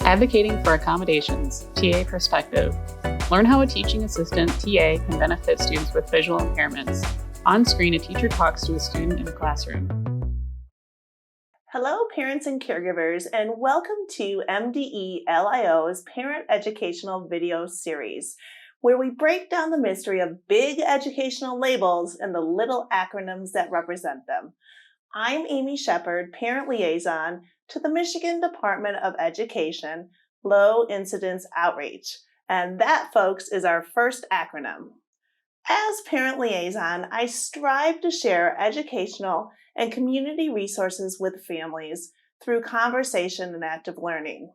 Advocating for Accommodations, TA Perspective. Learn how a teaching assistant, TA, can benefit students with visual impairments. On screen, a teacher talks to a student in a classroom. Hello, parents and caregivers, and welcome to MDE LIO's Parent Educational Video Series, where we break down the mystery of big educational labels and the little acronyms that represent them. I'm Amy Shepard, Parent Liaison to the Michigan Department of Education Low Incidence Outreach, and that, folks, is our first acronym. As Parent Liaison, I strive to share educational and community resources with families through conversation and active learning.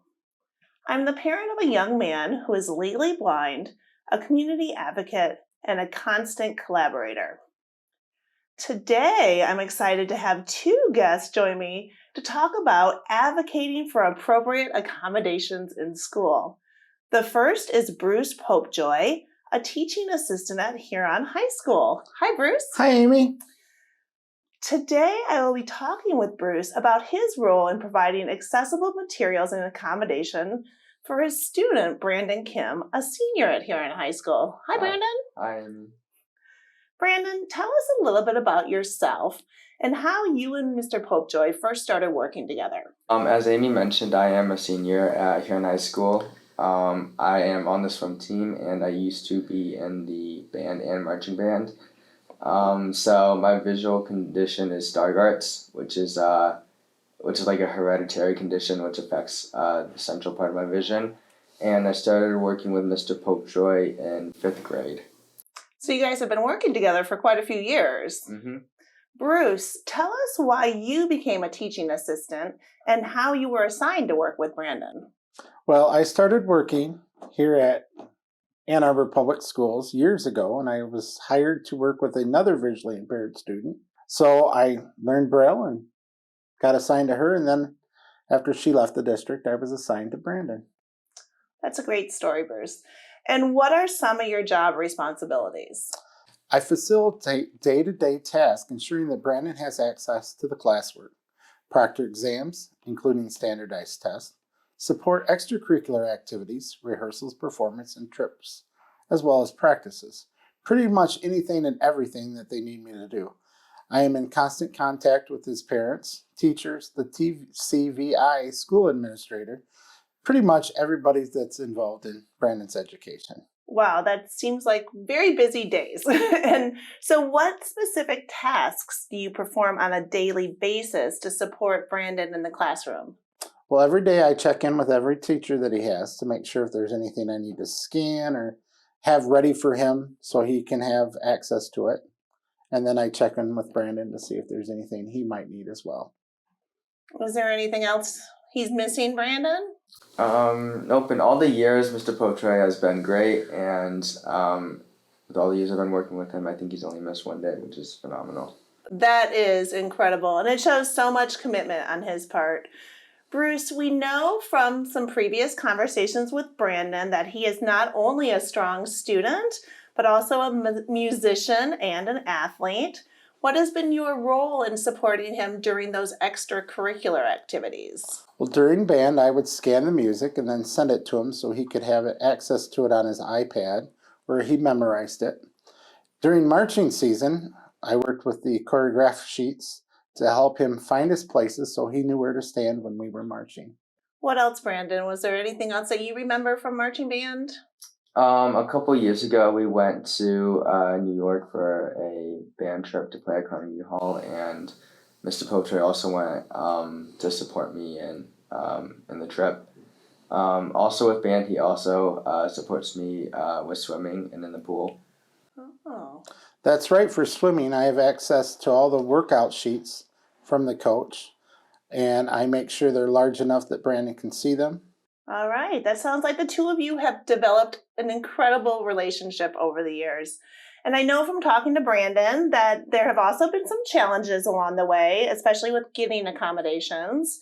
I'm the parent of a young man who is legally blind, a community advocate, and a constant collaborator. Today, I'm excited to have two guests join me to talk about advocating for appropriate accommodations in school. The first is Bruce Popejoy, a teaching assistant at Huron High School. Hi, Bruce. Hi, Amy. Today, I will be talking with Bruce about his role in providing accessible materials and accommodation for his student, Brandon Kim, a senior at Huron High School. Hi, Brandon. Brandon, tell us a little bit about yourself and how you and Mr. Popejoy first started working together. As Amy mentioned, I am a senior at Huron High School. I am on the swim team, and I used to be in the band and marching band. So my visual condition is Stargardt's, which is like a hereditary condition which affects the central part of my vision. And I started working with Mr. Popejoy in 5th grade. So you guys have been working together for quite a few years. Mm-hmm. Bruce, tell us why you became a teaching assistant and how you were assigned to work with Brandon. Well, I started working here at Ann Arbor Public Schools years ago, and I was hired to work with another visually impaired student. So I learned Braille and got assigned to her, and then after she left the district, I was assigned to Brandon. That's a great story, Bruce. And what are some of your job responsibilities? I facilitate day-to-day tasks, ensuring that Brandon has access to the classwork, proctor exams, including standardized tests, support extracurricular activities, rehearsals, performance, and trips, as well as practices. Pretty much anything and everything that they need me to do. I am in constant contact with his parents, teachers, the TCVI school administrator, pretty much everybody that's involved in Brandon's education. Wow, that seems like very busy days. And so what specific tasks do you perform on a daily basis to support Brandon in the classroom? Well, every day I check in with every teacher that he has to make sure if there's anything I need to scan or have ready for him so he can have access to it. And then I check in with Brandon to see if there's anything he might need as well. Was there anything else he's missing, Brandon? Nope. In all the years, Mr. Popejoy has been great, and with all the years I've been working with him, I think he's only missed one day, which is phenomenal. That is incredible, and it shows so much commitment on his part. Bruce, we know from some previous conversations with Brandon that he is not only a strong student, but also a musician and an athlete. What has been your role in supporting him during those extracurricular activities? Well, during band, I would scan the music and then send it to him so he could have access to it on his iPad, where he memorized it. During marching season, I worked with the choreograph sheets to help him find his places so he knew where to stand when we were marching. What else, Brandon? Was there anything else that you remember from marching band? A couple years ago, we went to New York for a band trip to play at Carnegie Hall, and Mr. Popejoy also went to support me in the trip. Also with band, he also supports me with swimming and in the pool. Oh. That's right. For swimming, I have access to all the workout sheets from the coach, and I make sure they're large enough that Brandon can see them. All right. That sounds like the two of you have developed an incredible relationship over the years. And I know from talking to Brandon that there have also been some challenges along the way, especially with getting accommodations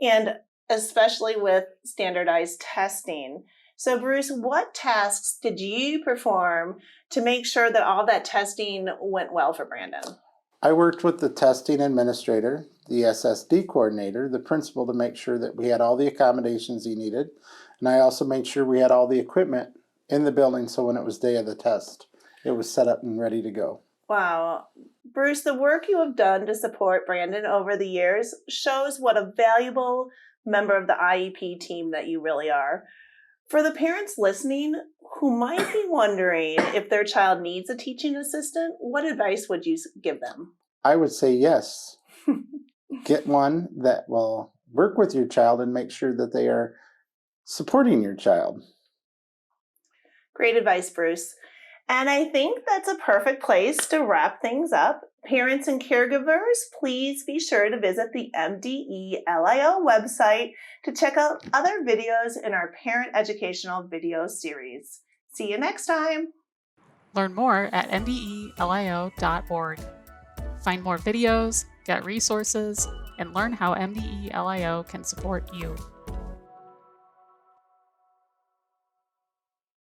and especially with standardized testing. So Bruce, what tasks did you perform to make sure that all that testing went well for Brandon? I worked with the testing administrator, the SSD coordinator, the principal to make sure that we had all the accommodations he needed. And I also made sure we had all the equipment in the building so when it was day of the test, it was set up and ready to go. Wow. Bruce, the work you have done to support Brandon over the years shows what a valuable member of the IEP team that you really are. For the parents listening who might be wondering if their child needs a teaching assistant, what advice would you give them? I would say yes. Get one that will work with your child and make sure that they are supporting your child. Great advice, Bruce. And I think that's a perfect place to wrap things up. Parents and caregivers, please be sure to visit the MDE-LIO website to check out other videos in our parent educational video series. See you next time. Learn more at mdelio.org. Find more videos, get resources, and learn how MDE-LIO can support you.